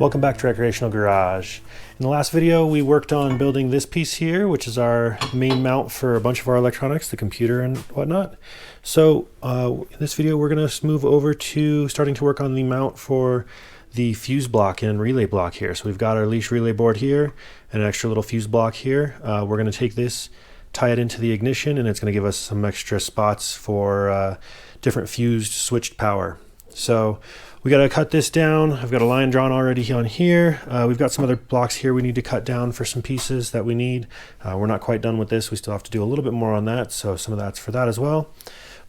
Welcome back to Recreational Garage. In the last video we worked on building this piece here, which is our main mount for a bunch of our electronics, the computer and whatnot. So in this video we're going to move over to starting to work on the mount for the fuse block and relay block here. So we've got our leash relay board here and an extra little fuse block here. We're going to take this, tie it into the ignition, and it's going to give us some extra spots for different fused switched power. So we got to cut this down. I've got a line drawn already on here. We've got some other blocks here we need to cut down for some pieces that we need. We're not quite done with this. We still have to do a little bit more on that, so some of that's for that as well.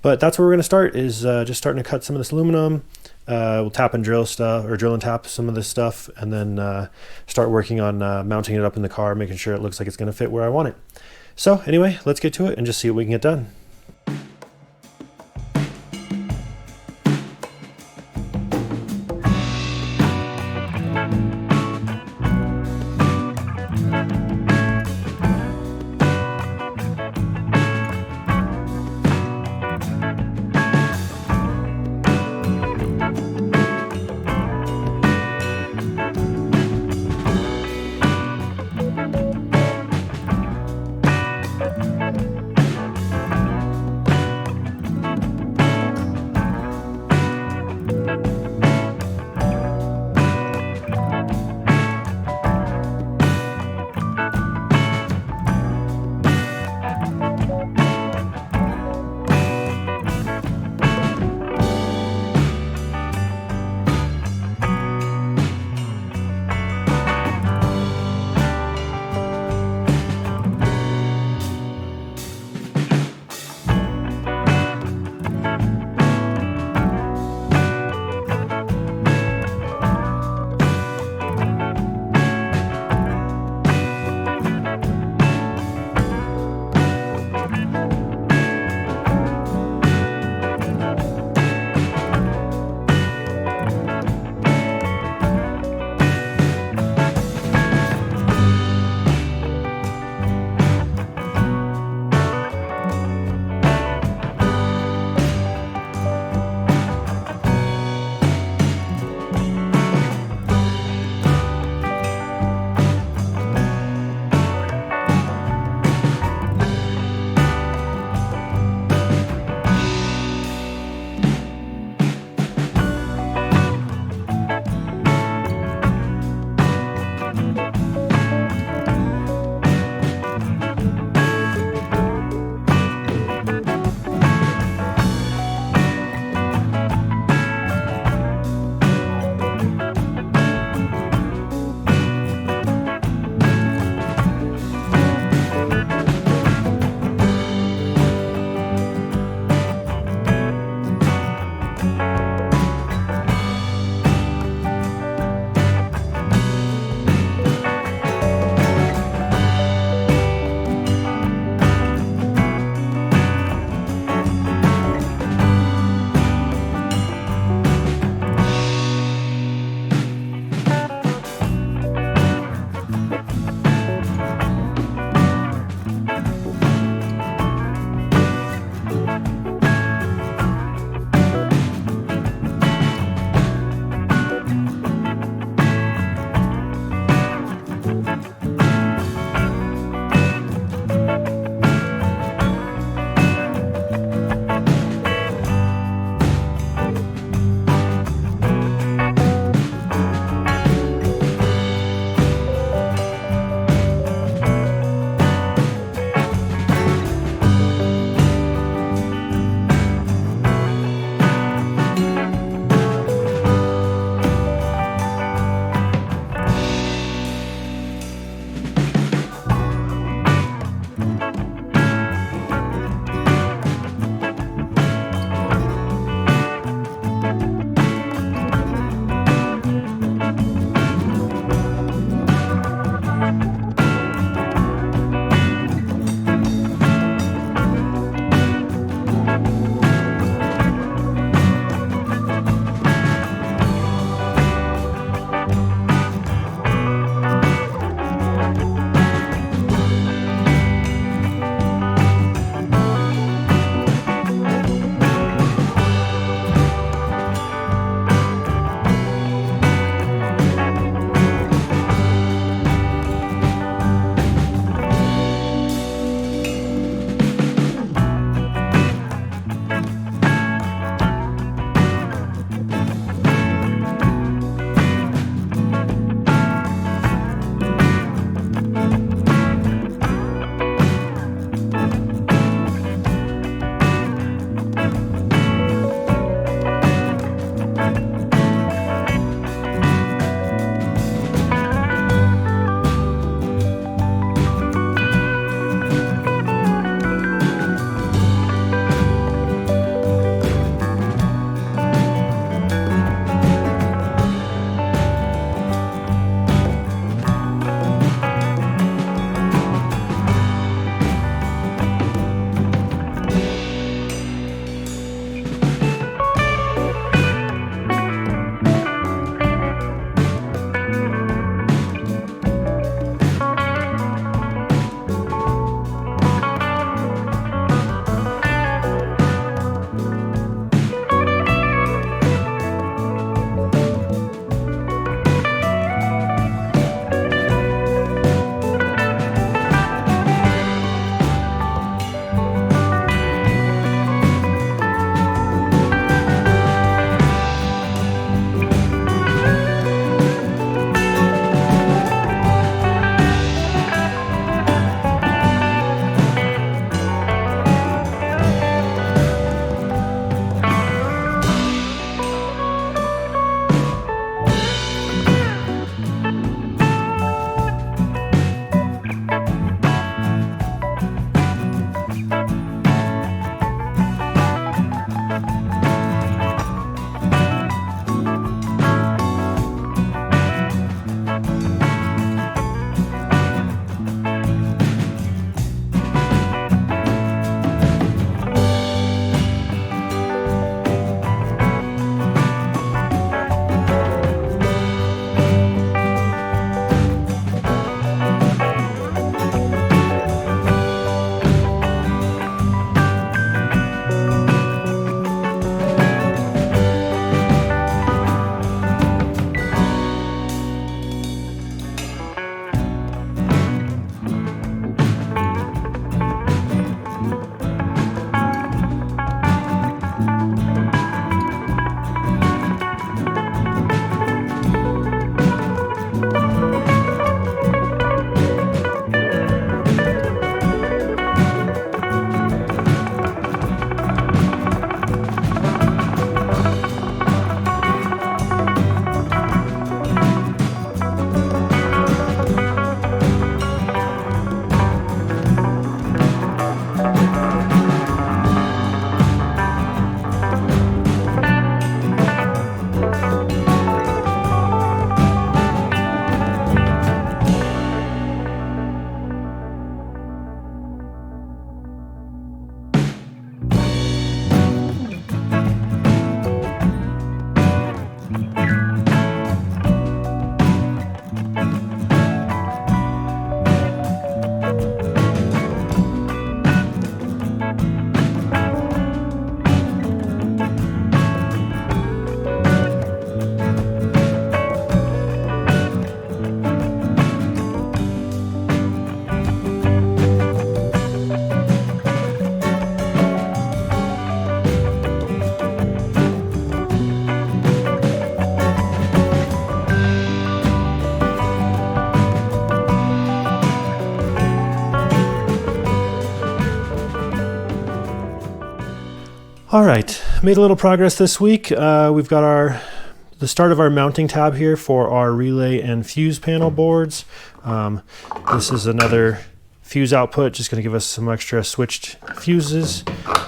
But that's where we're going to start, is just starting to cut some of this aluminum. We'll tap and drill stuff, or drill and tap some of this stuff, and then start working on mounting it up in the car, making sure it looks like it's going to fit where I want it. So anyway, let's get to it and just see what we can get done. All right, made a little progress this week. We've got the start of our mounting tab here for our relay and fuse panel boards. This is another fuse output, just going to give us some extra switched fuses.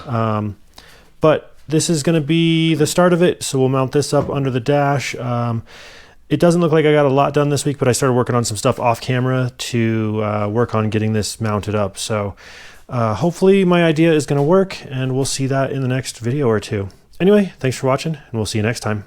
But this is going to be the start of it, so we'll mount this up under the dash. It doesn't look like I got a lot done this week, but I started working on some stuff off camera to work on getting this mounted up. So hopefully my idea is going to work, and we'll see that in the next video or two. Anyway, thanks for watching, and we'll see you next time.